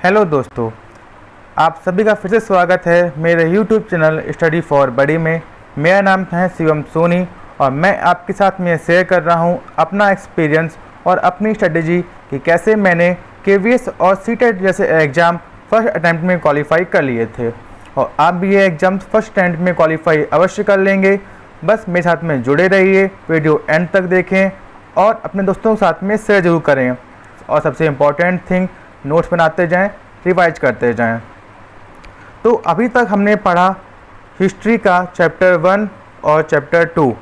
Hello दोस्तों, आप सभी का फिर से स्वागत है मेरे यूट्यूब चैनल स्टडी फॉर बड़ी में। मेरा नाम है शिवम सोनी और मैं आपके साथ में शेयर कर रहा हूं अपना एक्सपीरियंस और अपनी स्ट्रेटजी कि कैसे मैंने केवीएस और सीटेट जैसे एग्ज़ाम फर्स्ट अटैम्प्ट में क्वालिफाई कर लिए थे और आप भी ये एग्ज़ाम फर्स्ट अटैम्प्ट में क्वालिफाई अवश्य कर लेंगे। बस मेरे साथ में जुड़े रहिए, वीडियो एंड तक देखें और अपने दोस्तों के साथ में शेयर जरूर करें और सबसे इम्पॉर्टेंट थिंग, नोट्स बनाते जाएं, रिवाइज करते जाएं। तो अभी तक हमने पढ़ा हिस्ट्री का चैप्टर 1 और चैप्टर 2।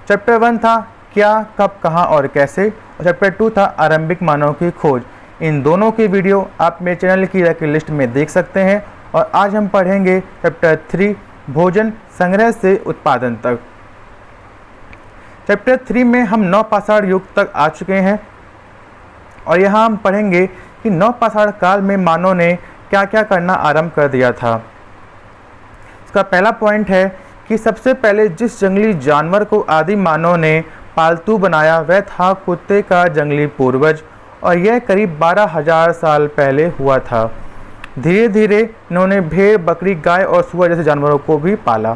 चैप्टर 1 था क्या, कब, कहाँ और कैसे, और चैप्टर 2 था आरंभिक मानव की खोज। इन दोनों की वीडियो आप मेरे चैनल की लिस्ट में देख सकते हैं। और आज हम पढ़ेंगे चैप्टर 3 भोजन संग्रह से उत्पादन तक। चैप्टर 3 में हम नवपाषाण युग तक आ चुके हैं और यहाँ हम पढ़ेंगे कि नवपाषाण काल में मानव ने क्या क्या करना आरंभ कर दिया था। इसका पहला पॉइंट है कि सबसे पहले जिस जंगली जानवर को आदि मानव ने पालतू बनाया वह था कुत्ते का जंगली पूर्वज और यह करीब 12,000 साल पहले हुआ था। धीरे धीरे इन्होंने भेड़, बकरी, गाय और सुअर जैसे जानवरों को भी पाला।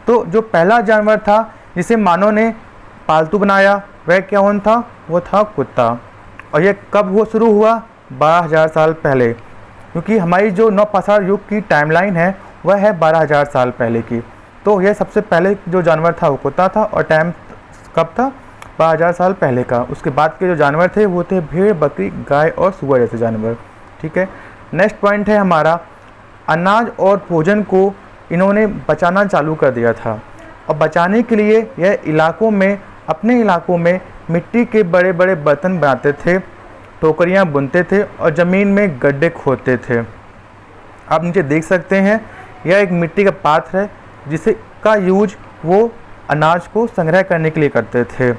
तो जो पहला जानवर था जिसे मानव ने पालतू बनाया वह कौन था? वो था कुत्ता। और यह कब हुआ शुरू हुआ? 12,000 साल पहले, क्योंकि हमारी जो नवपाषाण युग की टाइमलाइन है वह है 12,000 साल पहले की। तो यह सबसे पहले जो जानवर था वो कुत्ता था और टाइम कब था? 12,000 साल पहले का। उसके बाद के जो जानवर थे वो थे भेड़, बकरी, गाय और सुअर जैसे जानवर। ठीक है। नेक्स्ट पॉइंट है हमारा अनाज और भोजन को इन्होंने बचाना चालू कर दिया था और बचाने के लिए यह अपने इलाकों में मिट्टी के बड़े बड़े बर्तन बनाते थे, टोकरियां बुनते थे और ज़मीन में गड्ढे खोदते थे। आप नीचे देख सकते हैं यह एक मिट्टी का पात्र है जिसे का यूज वो अनाज को संग्रह करने के लिए करते थे।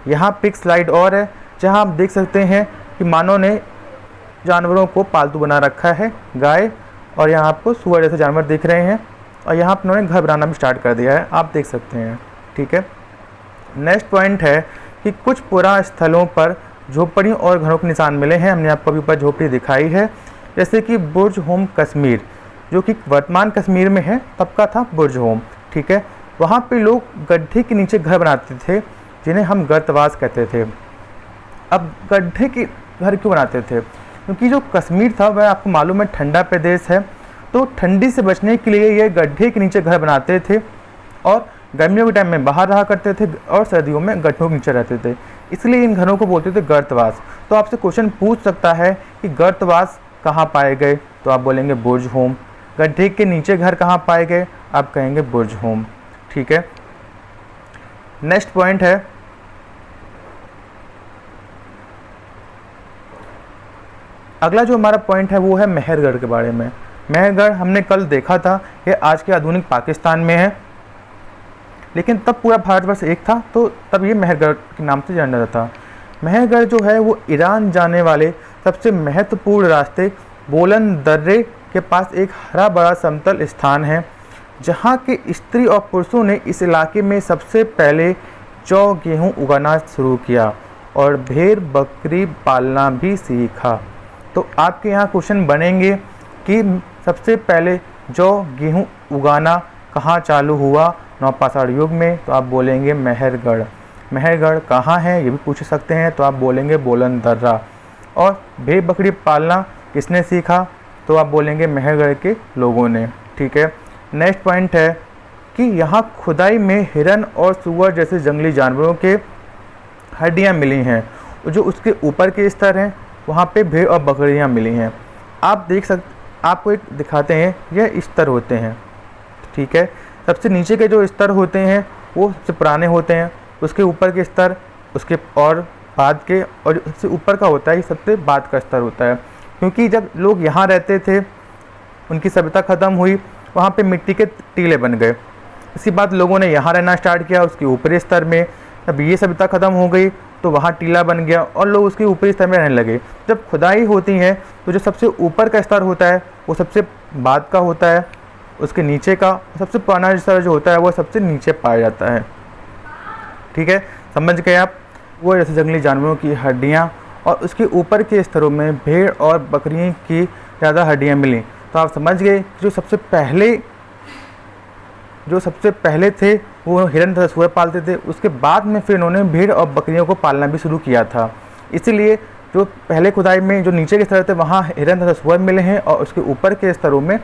यहाँ पिक स्लाइड और है जहाँ आप देख सकते हैं कि मानव ने जानवरों को पालतू बना रखा है, गाय, और यहाँ आपको सुअर जैसे जानवर दिख रहे हैं और यहाँ पर उन्होंने घर बनाना भी स्टार्ट कर दिया है, आप देख सकते हैं। ठीक है। नेक्स्ट पॉइंट है कि कुछ पुराने स्थलों पर झोपड़ियों और घरों के निशान मिले हैं। हमने आपको अभी ऊपर झोपड़ी दिखाई है, जैसे कि बुर्ज होम कश्मीर, जो कि वर्तमान कश्मीर में है, तब का था बुर्ज होम। ठीक है। वहाँ पे लोग गड्ढे के नीचे घर बनाते थे जिन्हें हम गर्तवास कहते थे। अब गड्ढे के घर क्यों बनाते थे? क्योंकि जो कश्मीर था वह आपको मालूम है ठंडा प्रदेश है, तो ठंडी से बचने के लिए ये गड्ढे के नीचे घर बनाते थे और गर्मियों के टाइम में बाहर रहा करते थे और सर्दियों में गड्ढों के नीचे रहते थे, इसलिए इन घरों को बोलते थे गर्तवास। तो आपसे क्वेश्चन पूछ सकता है कि गर्तवास कहाँ पाए गए? तो आप बोलेंगे बुर्ज होम। गड्ढे के नीचे घर कहाँ पाए गए? आप कहेंगे बुर्ज होम। ठीक है। नेक्स्ट पॉइंट है अगला जो हमारा पॉइंट है वो है मेहरगढ़ के बारे में। मेहरगढ़ हमने कल देखा था, ये आज के आधुनिक पाकिस्तान में है, लेकिन तब पूरा भारतवर्ष एक था, तो तब ये मेहरगढ़ के नाम से जाना जाता था। मेहरगढ़ जो है वो ईरान जाने वाले सबसे महत्वपूर्ण रास्ते बोलन दर्रे के पास एक हरा भरा समतल स्थान है, जहाँ के स्त्री और पुरुषों ने इस इलाके में सबसे पहले जौ, गेहूँ उगाना शुरू किया और भेड़, बकरी पालना भी सीखा। तो आपके यहाँ क्वेश्चन बनेंगे कि सबसे पहले जौ, गेहूँ उगाना कहाँ चालू हुआ नवपाषाण युग में? तो आप बोलेंगे मेहरगढ़। मेहरगढ़ कहाँ है ये भी पूछ सकते हैं, तो आप बोलेंगे बोलन दर्रा। और भेड़ बकरी पालना किसने सीखा? तो आप बोलेंगे मेहरगढ़ के लोगों ने। ठीक है। नेक्स्ट पॉइंट है कि यहाँ खुदाई में हिरन और सुअर जैसे जंगली जानवरों के हड्डियाँ मिली हैं, जो उसके ऊपर के स्तर हैं वहाँ पे भेड़ और बकरियाँ मिली हैं। आप आपको एक दिखाते हैं, यह स्तर होते हैं। ठीक है। सबसे नीचे के जो स्तर होते हैं वो सबसे पुराने होते हैं, उसके ऊपर के स्तर उसके और बाद के, और जो सबसे ऊपर का होता है ये सबसे बाद का स्तर होता है। क्योंकि जब लोग यहाँ रहते थे उनकी सभ्यता ख़त्म हुई, वहाँ पे मिट्टी के टीले बन गए। इसी बाद लोगों ने यहाँ रहना स्टार्ट किया उसके ऊपरी स्तर में। जब ये सभ्यता ख़त्म हो गई तो वहाँ टीला बन गया और लोग उसके ऊपरी स्तर में रहने लगे। जब खुदाई होती है तो जो सबसे ऊपर का स्तर होता है वो सबसे बाद का होता है, उसके नीचे का सबसे पुराना स्तर जो होता है वो सबसे नीचे पाया जाता है। ठीक है, समझ गए आप। वो जैसे जंगली जानवरों की हड्डियाँ और उसके ऊपर के स्तरों में भेड़ और बकरियों की ज़्यादा हड्डियाँ मिली। तो आप समझ गए जो सबसे पहले थे वो हिरन तथा सूअर पालते थे, उसके बाद में फिर इन्होंने भेड़ और बकरियों को पालना भी शुरू किया था। इसीलिए जो पहले खुदाई में जो नीचे के स्तर थे वहाँ हिरन तथा सूअर मिले हैं और उसके ऊपर के स्तरों में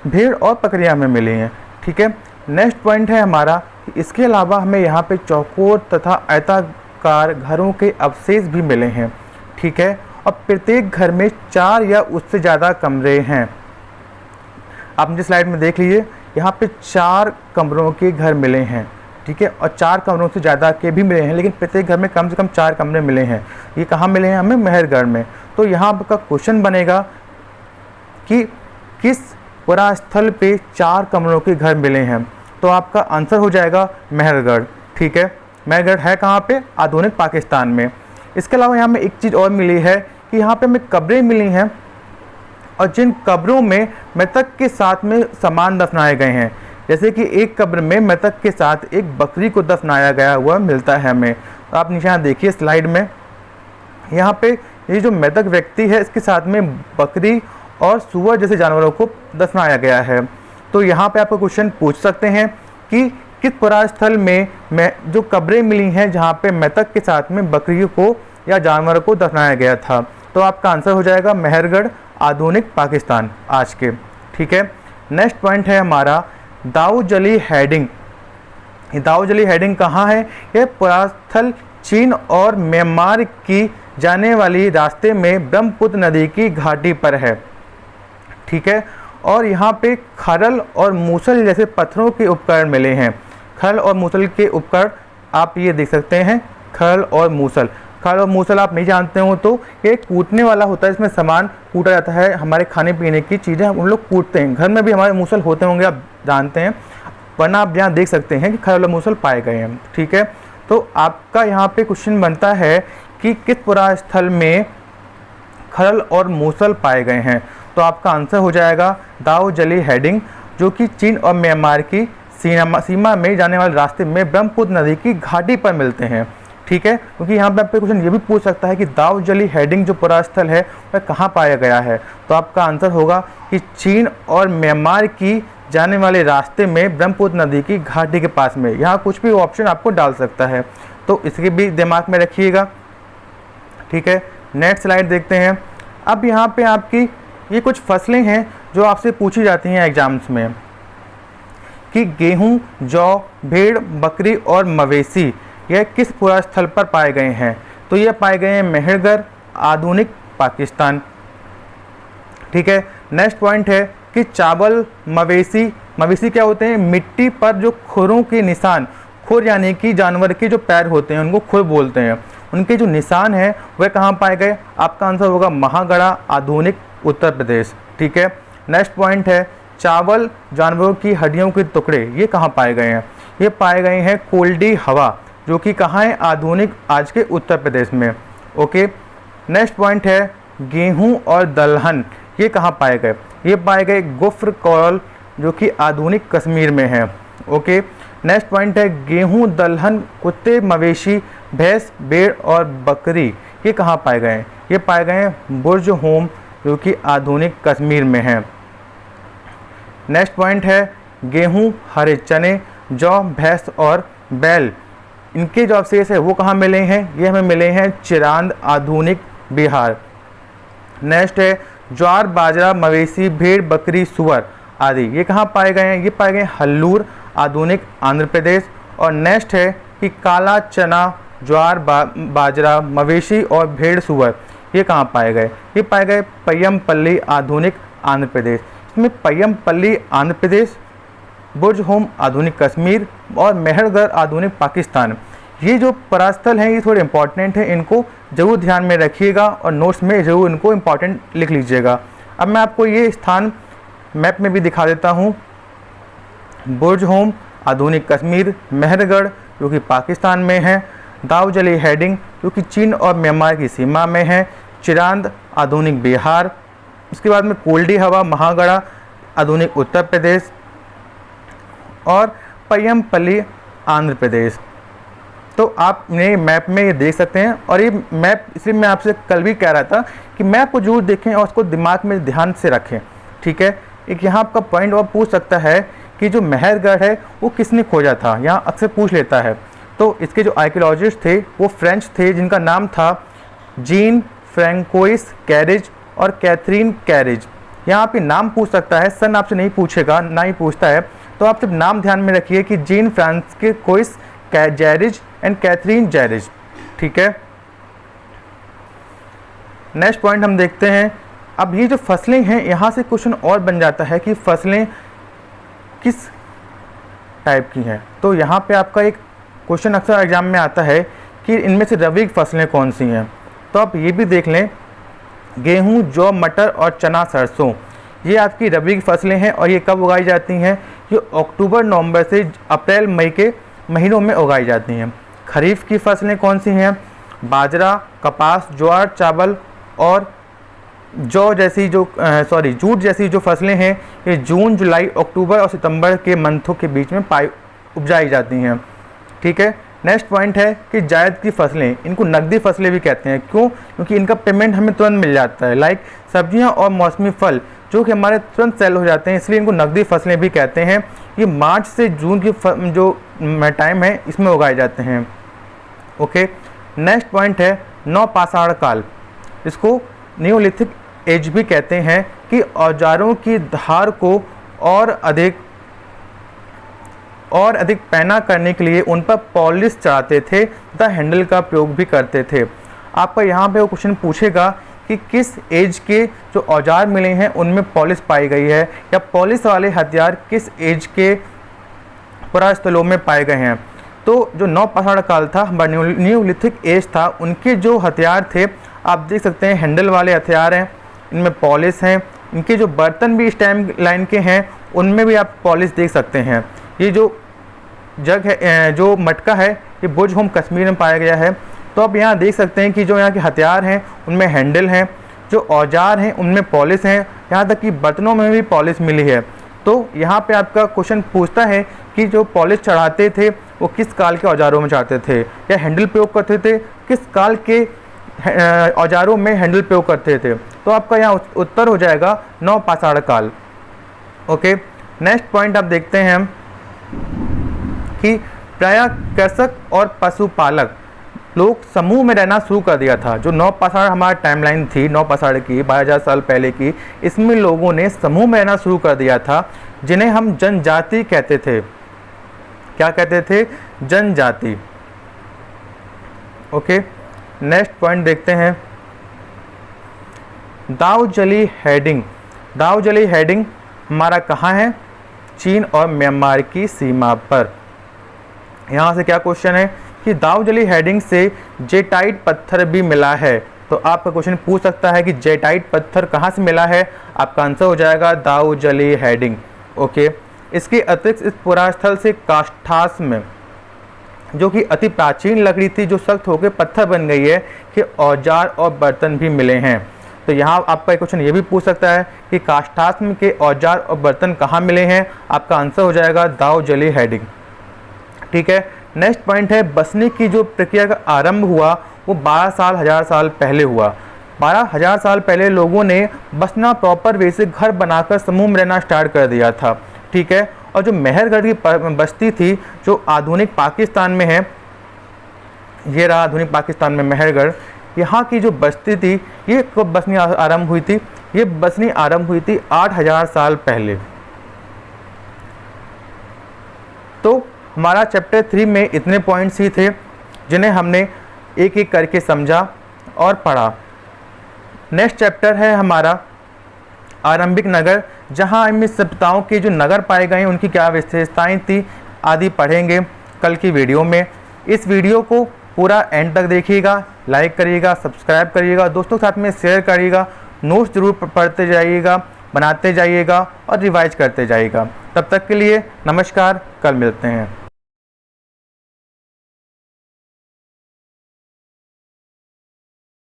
भेड़ और बकरियाँ हमें मिली हैं। ठीक है, नेक्स्ट पॉइंट है हमारा कि इसके अलावा हमें यहाँ पे चौकोर तथा आयताकार घरों के अवशेष भी मिले हैं। ठीक है, और प्रत्येक घर में 4 या उससे ज़्यादा कमरे हैं। आप मुझे स्लाइड में देख लीजिए, यहाँ पे 4 कमरों के घर मिले हैं। ठीक है, और 4 कमरों से ज़्यादा के भी मिले हैं, लेकिन प्रत्येक घर में कम से कम 4 कमरे मिले हैं। ये कहाँ मिले हैं? हमें मेहरगढ़ में। तो यहाँ का क्वेश्चन बनेगा कि किस पुरास्थल पे 4 कमरों के घर मिले हैं? तो आपका आंसर हो जाएगा मेहरगढ़। ठीक है, मेहरगढ़ है कहाँ पे? आधुनिक पाकिस्तान में। इसके अलावा यहाँ में एक चीज़ और मिली है कि यहाँ पे हमें कब्रें मिली हैं और जिन कब्रों में मृतक के साथ में सामान दफनाए गए हैं। जैसे कि एक कब्र में मृतक के साथ एक बकरी को दफनाया गया हुआ मिलता है हमें। तो आप नीचे यहाँ देखिए स्लाइड में, यहाँ पे ये जो मृतक व्यक्ति है इसके साथ में बकरी और सूअर जैसे जानवरों को दफनाया गया है। तो यहाँ पे आपको क्वेश्चन पूछ सकते हैं कि किस पुरास्थल में जो कब्रें मिली हैं जहाँ पे मृतक के साथ में बकरी को या जानवर को दफनाया गया था। तो आपका आंसर हो जाएगा मेहरगढ़, आधुनिक पाकिस्तान आज के। ठीक है, नेक्स्ट पॉइंट है हमारा दाऊजली हेडिंग। दाऊजली हेडिंग कहाँ है? यह पुरास्थल चीन और म्यांमार की जाने वाली रास्ते में ब्रह्मपुत्र नदी की घाटी पर है। ठीक है, और यहाँ पे खरल और मूसल जैसे पत्थरों के उपकरण मिले हैं। खरल और मूसल के उपकरण आप ये देख सकते हैं, खरल और मूसल। खरल और मूसल आप नहीं जानते हो तो ये कूटने वाला होता है, इसमें सामान कूटा जाता है, हमारे खाने पीने की चीज़ें हम लोग कूटते हैं। घर में भी हमारे मूसल होते होंगे, आप जानते हैं, वरना आप यहाँ देख सकते हैं कि खरल और मूसल पाए गए हैं। ठीक है, तो आपका यहाँ पे क्वेश्चन बनता है कि किस पुरास्थल में खरल और मूसल पाए गए हैं? तो आपका आंसर हो जाएगा दाऊजली हेडिंग, जो कि चीन और म्यांमार की सीमा में जाने वाले रास्ते में ब्रह्मपुत्र नदी की घाटी पर मिलते हैं। ठीक है, क्योंकि यहाँ पे आपको क्वेश्चन ये भी पूछ सकता है कि दाऊजली हेडिंग जो पुरास्थल है वह कहाँ पाया गया है? तो आपका आंसर होगा कि चीन और म्यांमार की जाने वाले रास्ते में ब्रह्मपुत्र नदी की घाटी के पास में। यहाँ कुछ भी ऑप्शन आपको डाल सकता है, तो इसके भी दिमाग में रखिएगा। ठीक है, नेक्स्ट स्लाइड देखते हैं। अब यहाँ पे आपकी ये कुछ फसलें हैं जो आपसे पूछी जाती हैं एग्जाम्स में कि गेहूं, जौ, भेड़, बकरी और मवेशी यह किस पुरास्थल पर पाए गए हैं? तो ये पाए गए हैं मेहरगढ़, आधुनिक पाकिस्तान। ठीक है, नेक्स्ट पॉइंट है कि चावल, मवेशी क्या होते हैं? मिट्टी पर जो खुरों के निशान, खुर यानी कि जानवर के जो पैर होते हैं उनको खुर बोलते हैं, उनके जो निशान हैं वह कहाँ पाए गए? आपका आंसर होगा महागढ़ा, आधुनिक उत्तर प्रदेश। ठीक है, नेक्स्ट पॉइंट है चावल, जानवरों की हड्डियों के टुकड़े ये कहाँ पाए गए हैं? ये पाए गए हैं कोल्डी हवा, जो कि कहाँ है? आधुनिक आज के उत्तर प्रदेश में। ओके, नेक्स्ट पॉइंट है गेहूं और दलहन ये कहाँ पाए गए? ये पाए गए गुफ्र कौल, जो कि आधुनिक कश्मीर में है। ओके, नेक्स्ट पॉइंट है गेहूं, दलहन, कुत्ते, मवेशी, भैंस, भेड़ और बकरी ये कहाँ पाए गए हैं? ये पाए गए हैं बुर्ज होम, जो कि आधुनिक कश्मीर में है। नेक्स्ट पॉइंट है गेहूं, हरे चने, जौ, भैंस और बैल इनके जो अवशेष है वो कहाँ मिले हैं? ये हमें मिले हैं चिरांद, आधुनिक बिहार। नेक्स्ट है ज्वार, बाजरा, मवेशी, भेड़, बकरी, सुअर आदि ये कहाँ पाए गए हैं? ये पाए गए हल्लूर, आधुनिक आंध्र प्रदेश। और नेक्स्ट है कि काला चना, ज्वार, बाजरा, मवेशी और भेड़, सुअर ये कहाँ पाए गए? ये पाए गए पय्यमपल्ली, आधुनिक आंध्र प्रदेश। इसमें पय्यमपल्ली आंध्र प्रदेश, बुर्ज होम आधुनिक कश्मीर और मेहरगढ़ आधुनिक पाकिस्तान ये जो परास्थल हैं ये थोड़े इंपॉर्टेंट हैं, इनको ज़रूर ध्यान में रखिएगा और नोट्स में ज़रूर इनको इंपॉर्टेंट लिख लीजिएगा। अब मैं आपको ये स्थान मैप में भी दिखा देता हूँ। बुर्ज होम आधुनिक कश्मीर, मेहरगढ़ जो कि पाकिस्तान में है, दाऊजली हेडिंग जो कि चीन और म्यांमार की सीमा में है, चिरांद आधुनिक बिहार, उसके बाद में कोल्डी हवा महागढ़ा आधुनिक उत्तर प्रदेश और पय्यमपल्ली आंध्र प्रदेश। तो आप मेरे मैप में ये देख सकते हैं। और ये मैप इसलिए मैं आपसे कल भी कह रहा था कि मैप को जरूर देखें और उसको दिमाग में ध्यान से रखें, ठीक है। एक यहाँ आपका पॉइंट और पूछ सकता है कि जो मेहरगढ़ है वो किसने खोजा था, यहाँ अक्सर पूछ लेता है। तो इसके जो आर्कियोलॉजिस्ट थे वो फ्रेंच थे, जिनका नाम था जीन फ्रैंकोइस कैरेज और कैथरीन कैरेज। यहाँ पे नाम पूछ सकता है, सन आपसे नहीं पूछेगा, ना ही पूछता है। तो आप सिर्फ नाम ध्यान में रखिए कि जीन फ्रांसिस्कोइस जैरिज एंड कैथरीन जैरिज, ठीक है। नेक्स्ट पॉइंट हम देखते हैं। अब ये जो फसलें हैं, यहाँ से क्वेश्चन और बन जाता है कि फसलें किस टाइप की हैं। तो यहाँ पे आपका एक क्वेश्चन अक्सर एग्जाम में आता है कि इनमें से रबी की फसलें कौन सी हैं। तो आप ये भी देख लें, गेहूँ, जौ, मटर और चना, सरसों, ये आपकी रबी की फसलें हैं। और ये कब उगाई जाती हैं? ये अक्टूबर नवंबर से अप्रैल मई के महीनों में उगाई जाती हैं। खरीफ की फसलें कौन सी हैं? बाजरा, कपास, ज्वार, चावल और जूट जैसी जो फसलें हैं ये जून, जुलाई, अक्टूबर और सितंबर के मंथों के बीच में उपजाई जाती हैं, ठीक है। नेक्स्ट पॉइंट है कि जायद की फसलें, इनको नकदी फसलें भी कहते हैं। क्यों? क्योंकि इनका पेमेंट हमें तुरंत मिल जाता है। लाइक सब्जियां और मौसमी फल जो कि हमारे तुरंत सेल हो जाते हैं, इसलिए इनको नकदी फसलें भी कहते हैं। ये मार्च से जून की जो टाइम है इसमें उगाए जाते हैं, ओके। नेक्स्ट पॉइंट है नवपाषाण काल, इसको नियोलिथिक एज भी कहते हैं, कि औजारों की धार को और अधिक पैना करने के लिए उन पर पॉलिश चढ़ाते थे तथा हैंडल का प्रयोग भी करते थे। आपका यहाँ पे वो क्वेश्चन पूछेगा कि किस एज के जो औजार मिले हैं उनमें पॉलिश पाई गई है, या पॉलिश वाले हथियार किस एज के पुरास्थलों में पाए गए हैं। तो जो नवपाषाण काल था, न्यूलिथिक एज था, उनके जो हथियार थे आप देख सकते हैं हैंडल वाले हथियार हैं, इनमें पॉलिश हैं। इनके जो बर्तन भी इस टाइम लाइन के हैं उनमें भी आप पॉलिश देख सकते हैं। ये जो जग है, जो मटका है, ये बुर्ज होम कश्मीर में पाया गया है। तो आप यहाँ देख सकते हैं कि जो यहाँ के हथियार हैं उनमें हैंडल हैं, जो औजार हैं उनमें पॉलिश हैं, यहाँ तक कि बर्तनों में भी पॉलिश मिली है। तो यहाँ पे आपका क्वेश्चन पूछता है कि जो पॉलिश चढ़ाते थे वो किस काल के औजारों में चढ़ाते थे, या हैंडल प्रयोग करते थे, किस काल के औजारों में हैंडल प्रयोग करते थे। तो आपका यहाँ उत्तर हो जाएगा नवपाषाण काल, ओके। नेक्स्ट पॉइंट आप देखते हैं हम कि प्रायः कृषक और पशुपालक लोग समूह में रहना शुरू कर दिया था। जो नवपाषाण हमारी टाइमलाइन थी नवपाषाण की 12,000 साल पहले की, इसमें लोगों ने समूह में रहना शुरू कर दिया था, जिन्हें हम जनजाति कहते थे। क्या कहते थे? जनजाति, ओके। नेक्स्ट पॉइंट देखते हैं दाऊजली हेडिंग। दाऊजली हेडिंग हमारा कहाँ है? चीन और म्यांमार की सीमा पर। यहाँ से क्या क्वेश्चन है कि दाऊजली हेडिंग से जेटाइट पत्थर भी मिला है। तो आपका क्वेश्चन पूछ सकता है कि जेटाइट पत्थर कहाँ से मिला है। आपका आंसर हो जाएगा दाऊजली हेडिंग, ओके। इसके अतिरिक्त इस पुरास्थल से काष्ठास में, जो कि अति प्राचीन लकड़ी थी जो सख्त होकर पत्थर बन गई है, कि औजार और बर्तन भी मिले हैं। तो यहाँ आपका क्वेश्चन ये भी पूछ सकता है कि काष्ठास्म के औजार और बर्तन कहाँ मिले हैं। आपका आंसर हो जाएगा दाऊजली हेडिंग, ठीक है। नेक्स्ट पॉइंट है बसने की जो प्रक्रिया का आरंभ हुआ वो 12,000 साल पहले हुआ। 12,000 साल पहले लोगों ने बसना प्रॉपर वे से घर बनाकर समूह में रहना स्टार्ट कर दिया था, ठीक है। और जो मेहरगढ़ की बस्ती थी जो आधुनिक पाकिस्तान में है, ये रहा आधुनिक पाकिस्तान में मेहरगढ़, यहाँ की जो बस्ती थी ये कब बसनी आरंभ हुई थी? ये बसनी आरंभ हुई थी 8,000 साल पहले। तो हमारा चैप्टर 3 में इतने पॉइंट्स ही थे जिन्हें हमने एक एक करके समझा और पढ़ा। नेक्स्ट चैप्टर है हमारा आरंभिक नगर, जहां हम इस सभ्यताओं के जो नगर पाए गए हैं उनकी क्या विशेषताएं थी आदि पढ़ेंगे कल की वीडियो में। इस वीडियो को पूरा एंड तक देखिएगा, लाइक करिएगा, सब्सक्राइब करिएगा, दोस्तों के साथ में शेयर करिएगा, नोट्स जरूर पढ़ते जाइएगा, बनाते जाइएगा और रिवाइज करते जाइएगा। तब तक के लिए नमस्कार, कल मिलते हैं।